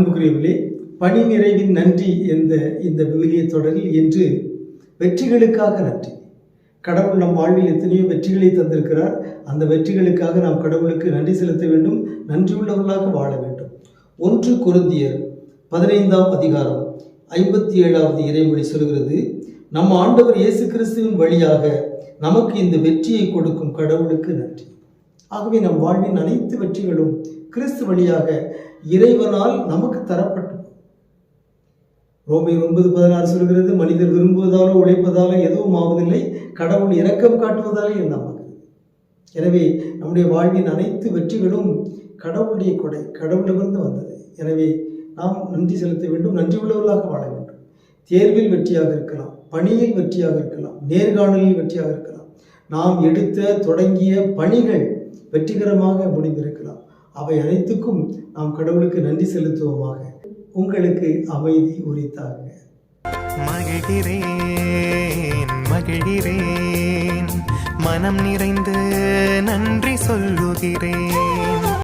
அன்புக்குரியவர்களே, பணி நிறைவின் நன்றி என்ற இந்த விவிலிய தொடரில் இன்று வெற்றிகளுக்காக நன்றி. கடவுள் நம் வாழ்வில் எத்தனையோ வெற்றிகளை தந்திருக்கிறார். அந்த வெற்றிகளுக்காக நாம் கடவுளுக்கு நன்றி செலுத்த வேண்டும், நன்றியுள்ளவர்களாக வாழ வேண்டும். 1 கொரிந்தியர் 15ஆம் அதிகாரம் 57வது இறைமொழி சொல்கிறது, நம் ஆண்டவர் இயேசு கிறிஸ்துவின் வழியாக நமக்கு இந்த வெற்றியை கொடுக்கும் கடவுளுக்கு நன்றி. ஆகவே நம் வாழ்வின் அனைத்து வெற்றிகளும் கிறிஸ்து வழியாக இறைவனால் நமக்கு தரப்பட்டது. ரோமர் 9:16 சொல்கிறது, மனிதர் விரும்புவதாலோ உழைப்பதாலோ எதுவும் ஆவதில்லை, கடவுள் இரக்கம் காட்டுவதாலே எல்லாம் ஆகிறது. எனவே நம்முடைய வாழ்வின் அனைத்து வெற்றிகளும் கடவுளுடைய கொடை, கடவுளிலிருந்து வந்தது. எனவே நாம் நன்றி செலுத்த வேண்டும், நன்றி உள்ளவர்களாக வாழ வேண்டும். தேர்வில் வெற்றியாக இருக்கலாம், பணியில் வெற்றியாக இருக்கலாம், நேர்காணலில் வெற்றியாக இருக்கலாம், நாம் எடுத்த தொடங்கிய பணிகள் வெற்றிகரமாக முடிந்திருக்கலாம். அவை அனைத்துக்கும் நாம் கடவுளுக்கு நன்றி செலுத்துவோமாக. உங்களுக்கு அமைதி உரித்தாக. மகிழ்கிறேன் மகிழ்கிறேன், மனம் நிறைந்து நன்றி சொல்லுகிறேன்.